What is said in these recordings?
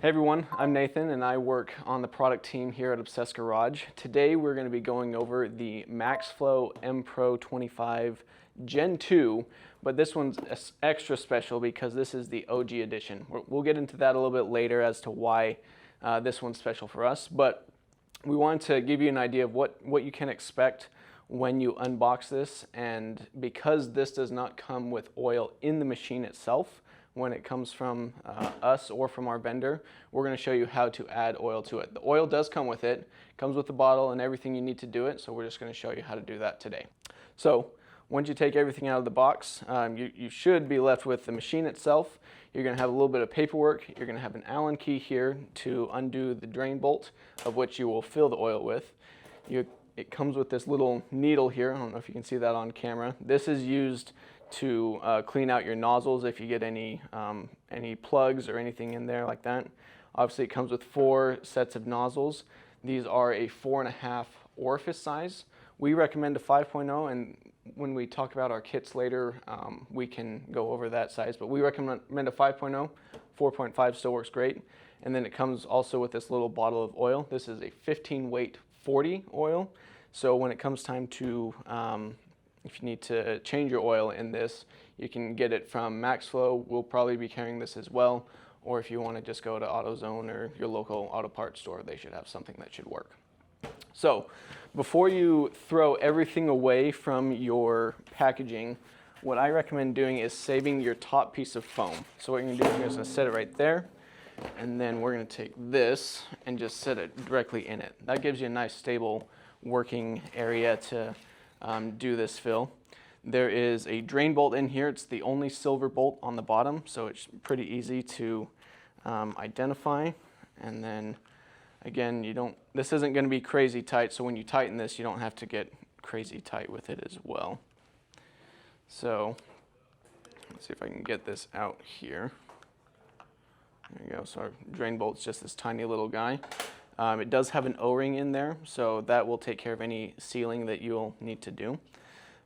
Hey everyone, I'm Nathan and I work on the product team here at Obsessed Garage. Today we're going to be going over the MAXFLOW M Pro 25 Gen 2, but this one's extra special because this is the OG edition. We'll get into that a little bit later as to why this one's special for us, but we wanted to give you an idea of what you can expect when you unbox this, and because this does not come with oil in the machine itself, when it comes from us or from our vendor, we're going to show you how to add oil to it. The oil does come with it, comes with the bottle and everything you need to do it, so we're just going to show you how to do that today. So once you take everything out of the box, you should be left with the machine itself. You're going to have a little bit of paperwork. You're going to have an Allen key here to undo the drain bolt, of which you will fill the oil with. It comes with this little needle here. I don't know if you can see that on camera. This is used to clean out your nozzles if you get any plugs or anything in there like that. Obviously it comes with 4 sets of nozzles. These are a 4.5 orifice size. We recommend a 5.0, and when we talk about our kits later, we can go over that size, but we recommend a 5.0. 4.5 still works great. And then it comes also with this little bottle of oil. This is a 15 weight 40 oil. So when it comes time to if you need to change your oil in this, you can get it from MAXFLOW. We'll probably be carrying this as well. Or if you want to just go to AutoZone or your local auto parts store, they should have something that should work. So before you throw everything away from your packaging, what I recommend doing is saving your top piece of foam. So what you're going to do is you're going to set it right there, and then we're going to take this and just set it directly in it. That gives you a nice stable working area to do this fill. There is a drain bolt in here. It's the only silver bolt on the bottom, so it's pretty easy to identify. And then again, this isn't going to be crazy tight, so when you tighten this, you don't have to get crazy tight with it as well. So let's see if I can get this out here. There you go. So our drain bolt's just this tiny little guy. It does have an O-ring in there, so that will take care of any sealing that you'll need to do.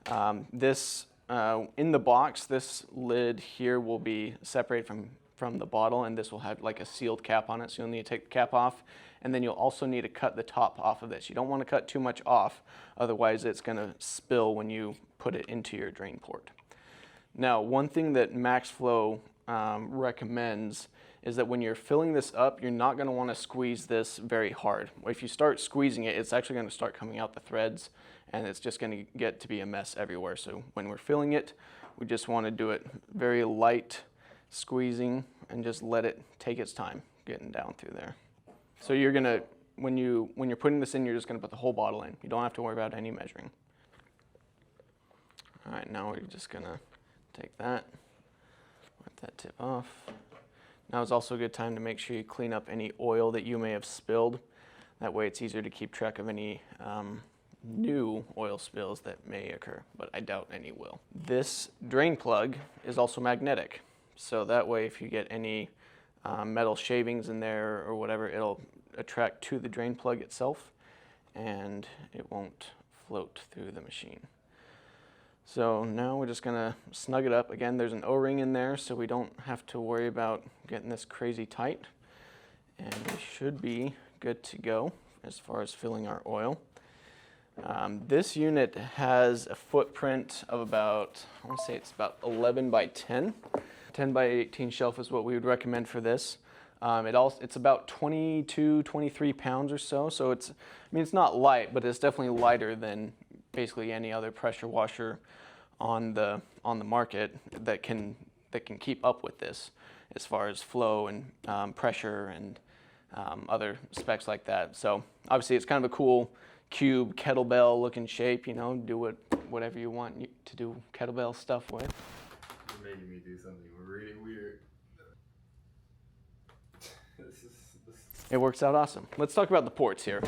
In the box, this lid here will be separated from the bottle, and this will have like a sealed cap on it, so you'll need to take the cap off, and then you'll also need to cut the top off of this. You don't want to cut too much off, otherwise it's going to spill when you put it into your drain port. Now, one thing that MAXFLOW recommends is that when you're filling this up, you're not going to want to squeeze this very hard. If you start squeezing it, it's actually going to start coming out the threads, and it's just going to get to be a mess everywhere. So when we're filling it, we just want to do it very light squeezing and just let it take its time getting down through there. So you're going to, when you're putting this in, you're just going to put the whole bottle in. You don't have to worry about any measuring. All right, now we're just going to take that, wipe that tip off. Now is also a good time to make sure you clean up any oil that you may have spilled. That way it's easier to keep track of any new oil spills that may occur, but I doubt any will. This drain plug is also magnetic, so that way if you get any metal shavings in there or whatever, it'll attract to the drain plug itself and it won't float through the machine. So now we're just going to snug it up. Again, there's an O-ring in there, so we don't have to worry about getting this crazy tight. And we should be good to go as far as filling our oil. This unit has a footprint of about, I want to say it's about 11 by 10. 10 by 18 shelf is what we would recommend for this. It's about 22, 23 pounds or so. So it's not light, but it's definitely lighter than basically any other pressure washer on the market that can keep up with this as far as flow and pressure and other specs like that. So obviously it's kind of a cool cube kettlebell looking shape, you know, do whatever you want to do kettlebell stuff with. You're making me do something really weird. It works out awesome. Let's talk about the ports here.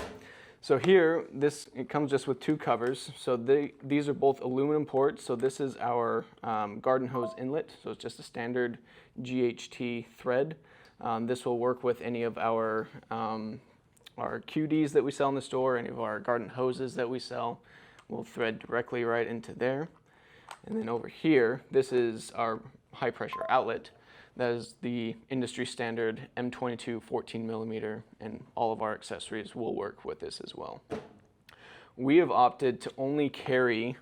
So here, it comes just with 2 covers. So these are both aluminum ports. So this is our garden hose inlet. So it's just a standard GHT thread. This will work with any of our QDs that we sell in the store, any of our garden hoses that we sell. We'll thread directly right into there. And then over here, this is our high pressure outlet. That is the industry standard M22 14 millimeter, and all of our accessories will work with this as well. We have opted to only carry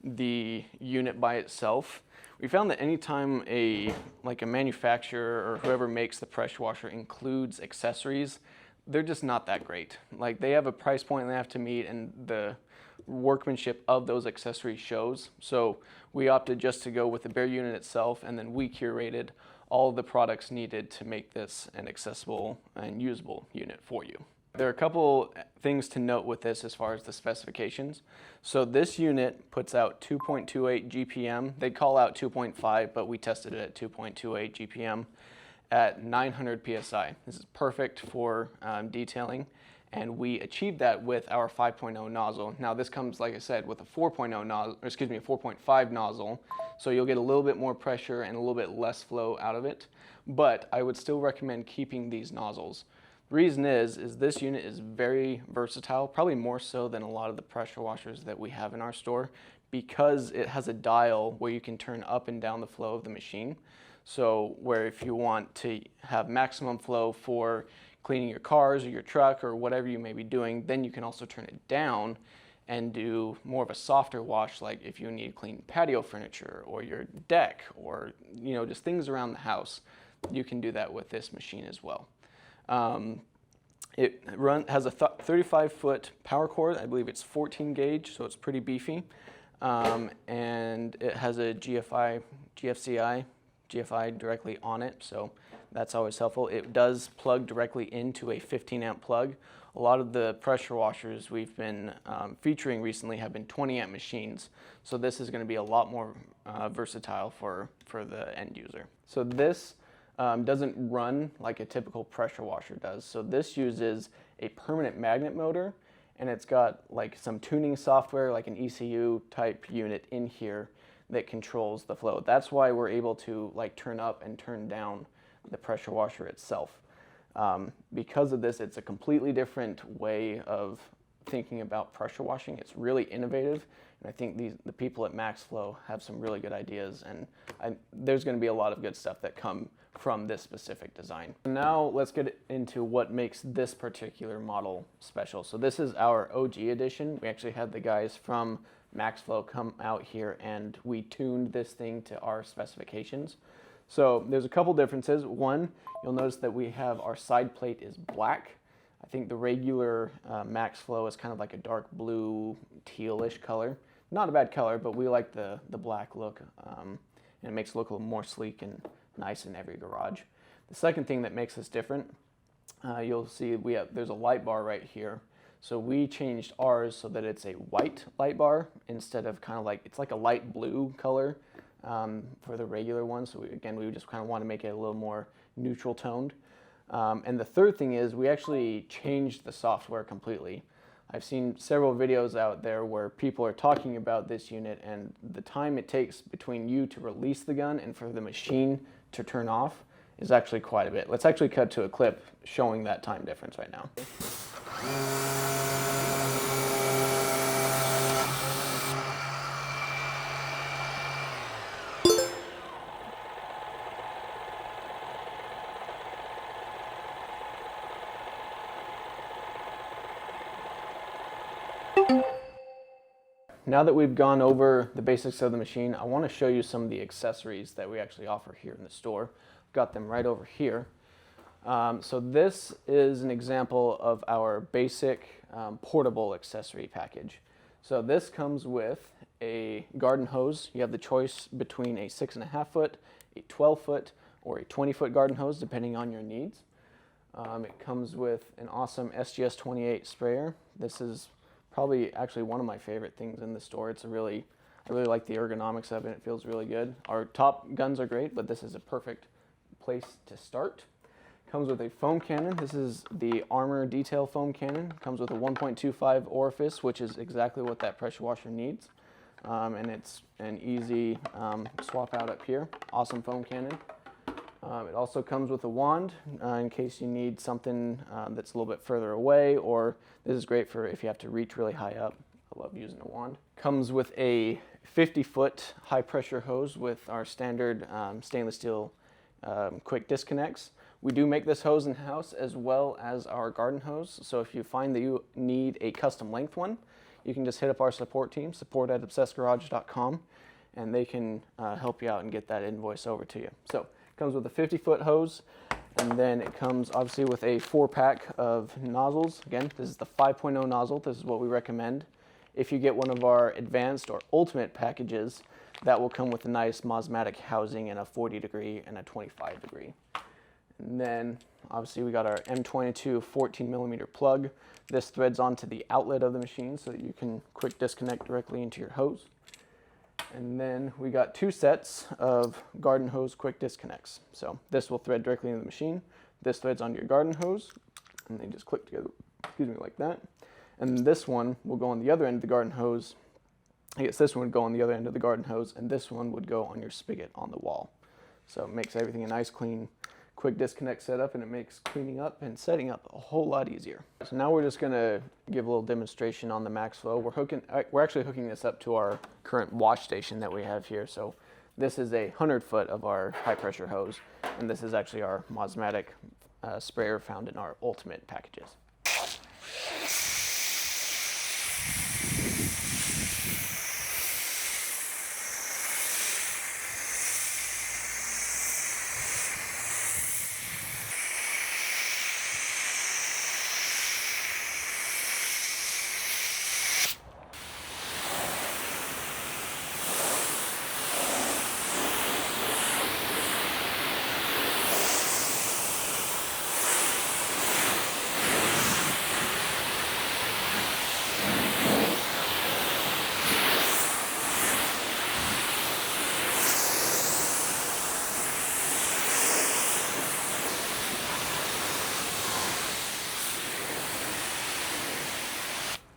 the unit by itself. We found that anytime a manufacturer or whoever makes the pressure washer includes accessories, they're just not that great. Like, they have a price point they have to meet, and the workmanship of those accessories shows. So we opted just to go with the bare unit itself, and then we curated all of the products needed to make this an accessible and usable unit for you. There are a couple things to note with this as far as the specifications. So this unit puts out 2.28 GPM. They call out 2.5, but we tested it at 2.28 GPM at 900 PSI. This is perfect for detailing, and we achieved that with our 5.0 nozzle. Now this comes, like I said, with a 4.0 nozzle, or excuse me, a 4.5 nozzle, so you'll get a little bit more pressure and a little bit less flow out of it, but I would still recommend keeping these nozzles. The reason is this unit is very versatile, probably more so than a lot of the pressure washers that we have in our store, because it has a dial where you can turn up and down the flow of the machine. So where if you want to have maximum flow for cleaning your cars or your truck or whatever you may be doing, then you can also turn it down and do more of a softer wash, like if you need to clean patio furniture or your deck, or just things around the house. You can do that with this machine as well. It has a 35-foot power cord. I believe it's 14 gauge, so it's pretty beefy. And it has a GFCI directly on it, so that's always helpful. It does plug directly into a 15 amp plug. A lot of the pressure washers we've been featuring recently have been 20 amp machines, so this is going to be a lot more versatile for the end user. So this doesn't run like a typical pressure washer does. So this uses a permanent magnet motor, and it's got like some tuning software, like an ECU type unit in here that controls the flow. That's why we're able to like turn up and turn down the pressure washer itself. Because of this, it's a completely different way of thinking about pressure washing. It's really innovative, and I think the people at MAXFLOW have some really good ideas, and there's going to be a lot of good stuff that come from this specific design. Now let's get into what makes this particular model special. So this is our OG edition. We actually had the guys from MAXFLOW come out here, and we tuned this thing to our specifications. So there's a couple differences. One, you'll notice that we have our side plate is black. I think the regular MAXFLOW is kind of like a dark blue, tealish color. Not a bad color, but we like the black look, and it makes it look a little more sleek and nice in every garage. The second thing that makes us different, you'll see there's a light bar right here. So we changed ours so that it's a white light bar instead of kind of like, it's like a light blue color for the regular one. So we just kind of want to make it a little more neutral toned. And the third thing is we actually changed the software completely. I've seen several videos out there where people are talking about this unit, and the time it takes between you to release the gun and for the machine to turn off is actually quite a bit. Let's actually cut to a clip showing that time difference right now. Now that we've gone over the basics of the machine, I want to show you some of the accessories that we actually offer here in the store. I've got them right over here. So this is an example of our basic portable accessory package. So this comes with a garden hose. You have the choice between a 6.5 foot, a 12 foot, or a 20 foot garden hose, depending on your needs. It comes with an awesome SGS-28 sprayer. This is probably actually one of my favorite things in the store. I really like the ergonomics of it. It feels really good. Our top guns are great, but this is a perfect place to start. Comes with a foam cannon. This is the Armor Detail foam cannon. Comes with a 1.25 orifice, which is exactly what that pressure washer needs. And it's an easy swap out up here. Awesome foam cannon. It also comes with a wand in case you need something that's a little bit further away, or this is great for if you have to reach really high up. I love using a wand. Comes with a 50-foot high pressure hose with our standard stainless steel quick disconnects. We do make this hose in-house as well as our garden hose. So if you find that you need a custom length one, you can just hit up our support team, support@obsessgarage.com, and they can help you out and get that invoice over to you. So it comes with a 50-foot hose, and then it comes obviously with a 4-pack of nozzles. Again, this is the 5.0 nozzle. This is what we recommend. If you get one of our advanced or ultimate packages, that will come with a nice Mosmatic housing in a 40 degree and a 25 degree. And then obviously we got our M22 14 millimeter plug. This threads onto the outlet of the machine so that you can quick disconnect directly into your hose. And then we got 2 sets of garden hose quick disconnects. So this will thread directly into the machine. This threads onto your garden hose, and they just click together, excuse me, like that. And this one will go on the other end of the garden hose. I guess this one would go on the other end of the garden hose, and this one would go on your spigot on the wall. So it makes everything a nice, clean, quick disconnect setup, and it makes cleaning up and setting up a whole lot easier. So now we're just gonna give a little demonstration on the MAXFLOW. We're actually hooking this up to our current wash station that we have here. So this is a 100-foot of our high pressure hose, and this is actually our Mosmatic sprayer found in our ultimate packages.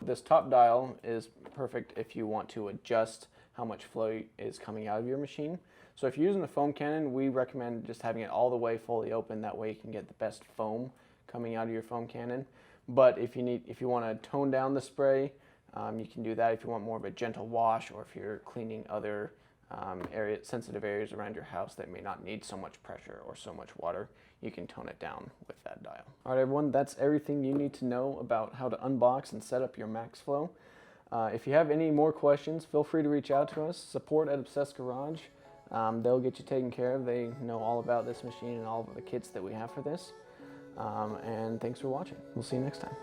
This top dial is perfect if you want to adjust how much flow is coming out of your machine. So if you're using a foam cannon, we recommend just having it all the way fully open. That way you can get the best foam coming out of your foam cannon. But if you want to tone down the spray, you can do that if you want more of a gentle wash, or if you're cleaning other sensitive areas around your house that may not need so much pressure or so much water, you can tone it down with that dial. All right, everyone, that's everything you need to know about how to unbox and set up your MAXFLOW. If you have any more questions, feel free to reach out to us, support@obsessgarage. They'll get you taken care of. They know all about this machine and all of the kits that we have for this. And thanks for watching. We'll see you next time.